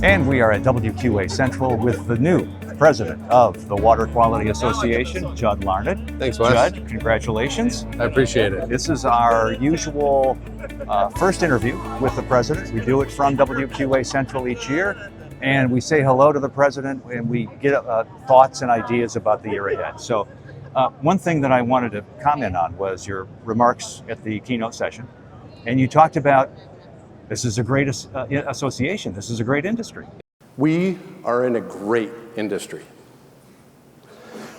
And we are at WQA Central with the new president of the Water Quality Association, Judd Larned. Thanks, Wes. Judd, congratulations. I appreciate it. This is our usual first interview with the president. We do it from WQA Central each year, and we say hello to the president, and we get thoughts and ideas about the year ahead. So one thing that I wanted to comment on was your remarks at the keynote session, and you talked about this is a great association, this is a great industry. We are in a great industry.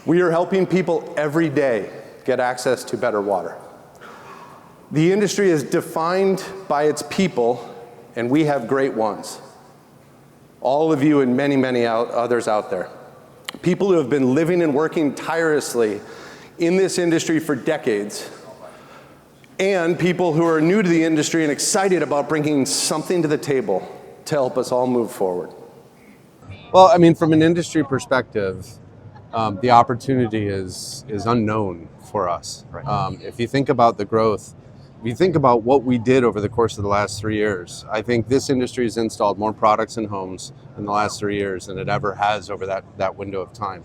We are helping people every day get access to better water. The industry is defined by its people, and we have great ones. All of you and many, many others out there. People who have been living and working tirelessly in this industry for decades, and people who are new to the industry and excited about bringing something to the table to help us all move forward. Well, I mean, from an industry perspective, the opportunity is unknown for us. Right. If you think about the growth, if you think about what we did over the course of the last 3 years, I think this industry has installed more products in homes in the last 3 years than it ever has over that window of time.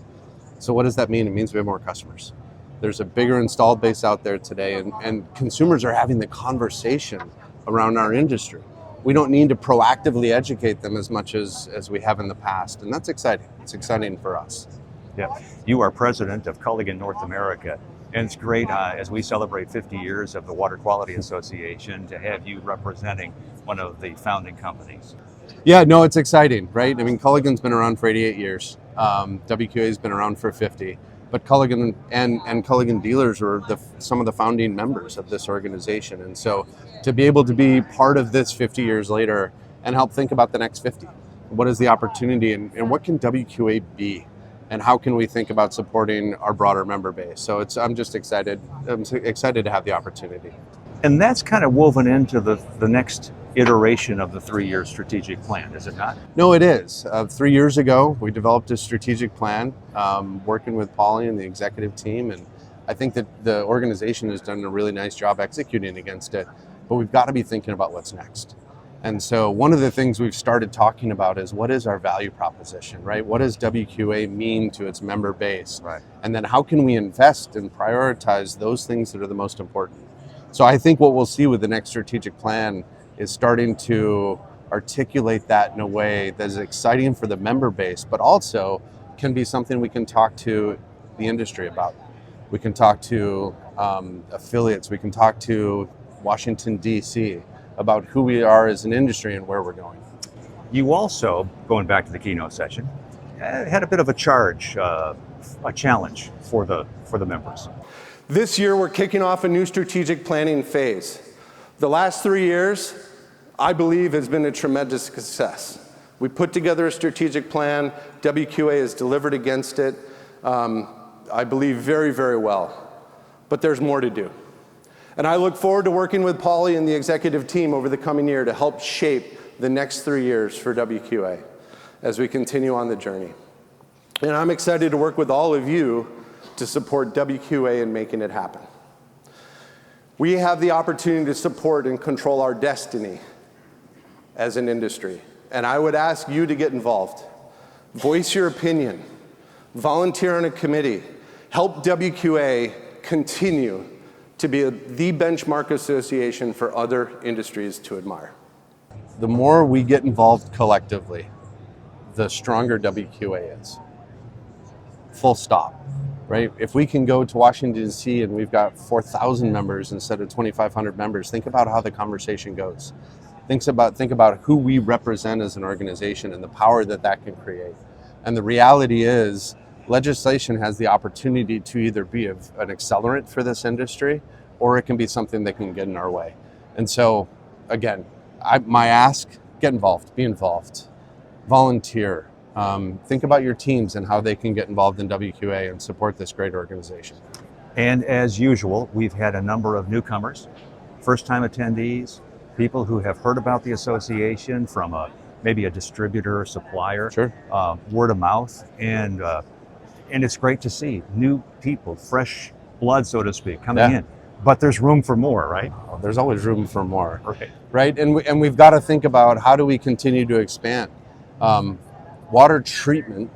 So what does that mean? It means we have more customers. There's a bigger installed base out there today, and consumers are having the conversation around our industry. We don't need to proactively educate them as much as we have in the past, and that's exciting. It's exciting for us. Yeah, you are president of Culligan North America, and it's great as we celebrate 50 years of the Water Quality Association to have you representing one of the founding companies. Yeah, no, it's exciting, right? I mean, Culligan's been around for 88 years. WQA's been around for 50. But Culligan and Culligan dealers were some of the founding members of this organization. And so to be able to be part of this 50 years later and help think about the next 50, what is the opportunity and what can WQA be? And how can we think about supporting our broader member base? So I'm just excited. I'm excited to have the opportunity. And that's kind of woven into the next iteration of the 3-year strategic plan, is it not? No, it is. 3 years ago, we developed a strategic plan, working with Polly and the executive team, and I think that the organization has done a really nice job executing against it, but we've got to be thinking about what's next. And so one of the things we've started talking about is what is our value proposition, right? What does WQA mean to its member base? Right. And then how can we invest and prioritize those things that are the most important? So I think what we'll see with the next strategic plan is starting to articulate that in a way that is exciting for the member base, but also can be something we can talk to the industry about. We can talk to affiliates, we can talk to Washington, D.C. about who we are as an industry and where we're going. You also, going back to the keynote session, had a bit of a challenge for the members. This year, we're kicking off a new strategic planning phase. The last 3 years, I believe, has been a tremendous success. We put together a strategic plan. WQA has delivered against it, I believe, very, very well. But there's more to do. And I look forward to working with Polly and the executive team over the coming year to help shape the next 3 years for WQA as we continue on the journey. And I'm excited to work with all of you to support WQA in making it happen. We have the opportunity to support and control our destiny as an industry. And I would ask you to get involved. Voice your opinion. Volunteer on a committee. Help WQA continue to be the benchmark association for other industries to admire. The more we get involved collectively, the stronger WQA is. Full stop. Right? If we can go to Washington, D.C. and we've got 4,000 members instead of 2,500 members, think about how the conversation goes. Think about who we represent as an organization and the power that can create. And the reality is, legislation has the opportunity to either be an accelerant for this industry, or it can be something that can get in our way. And so, again, my ask, get involved, be involved, volunteer. Think about your teams and how they can get involved in WQA and support this great organization. And as usual, we've had a number of newcomers, first-time attendees, people who have heard about the association from maybe a distributor or supplier, Sure. Word of mouth, and it's great to see new people, fresh blood, so to speak, coming in. But there's room for more, right? There's always room for more, Right. right? And we've got to think about how do we continue to expand. Water treatment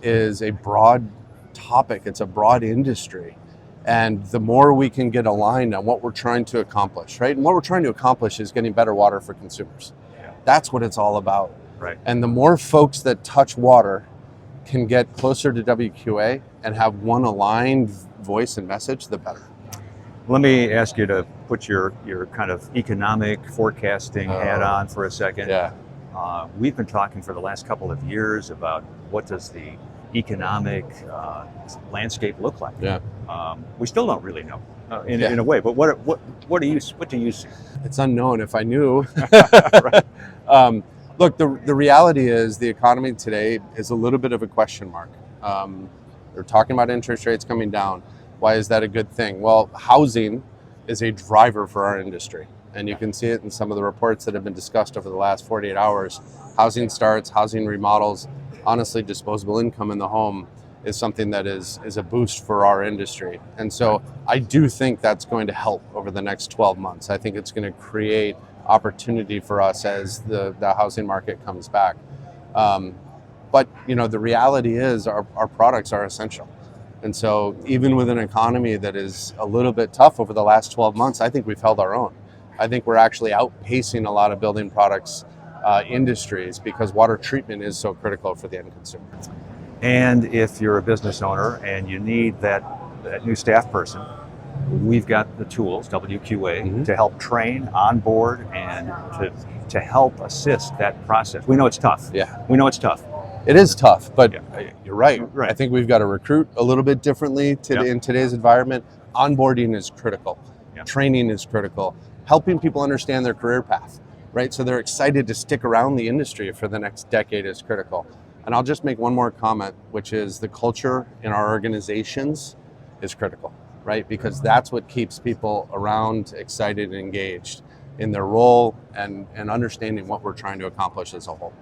is a broad topic. It's a broad industry. And the more we can get aligned on what we're trying to accomplish, right? And what we're trying to accomplish is getting better water for consumers. Yeah. That's what it's all about. Right. And the more folks that touch water can get closer to WQA and have one aligned voice and message, the better. Let me ask you to put your kind of economic forecasting hat on for a second. Yeah. We've been talking for the last couple of years about what does the economic landscape look like. Yeah. We still don't really know in a way, but what do you see? It's unknown. If I knew. Right. Look, the reality is the economy today is a little bit of a question mark. They're talking about interest rates coming down. Why is that a good thing? Well, housing is a driver for our industry. And you can see it in some of the reports that have been discussed over the last 48 hours. Housing starts, housing remodels, honestly, disposable income in the home is something that is a boost for our industry. And so I do think that's going to help over the next 12 months. I think it's going to create opportunity for us as the housing market comes back. But the reality is our products are essential. And so even with an economy that is a little bit tough over the last 12 months, I think we've held our own. I think we're actually outpacing a lot of building products industries because water treatment is so critical for the end consumer. And if you're a business owner and you need that new staff person, we've got the tools, WQA, to help train, onboard, and to help assist that process. We know it's tough. Yeah. We know it's tough. It is tough, but Yeah. you're right. Right. I think we've got to recruit a little bit differently in today's environment. Onboarding is critical. Yeah. Training is critical. Helping people understand their career path, right? So they're excited to stick around the industry for the next decade is critical. And I'll just make one more comment, which is the culture in our organizations is critical, right? Because that's what keeps people around, excited, and engaged in their role and understanding what we're trying to accomplish as a whole.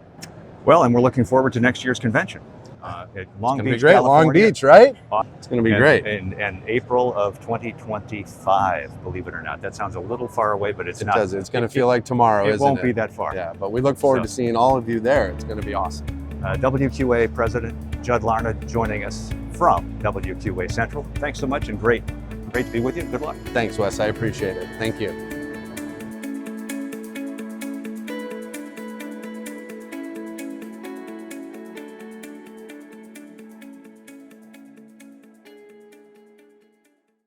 Well, and we're looking forward to next year's convention at Long It's going to Beach, be great. California. Long Beach, right? It's going to be great. And April of 2025, believe it or not. That sounds a little far away, but it's not. It does. It's going to feel like tomorrow, It isn't won't it? be that far. Yeah, but we look forward to seeing all of you there. It's going to be awesome. WQA President Judd Larned joining us from WQA Central. Thanks so much and great to be with you. Good luck. Thanks, Wes. I appreciate it. Thank you.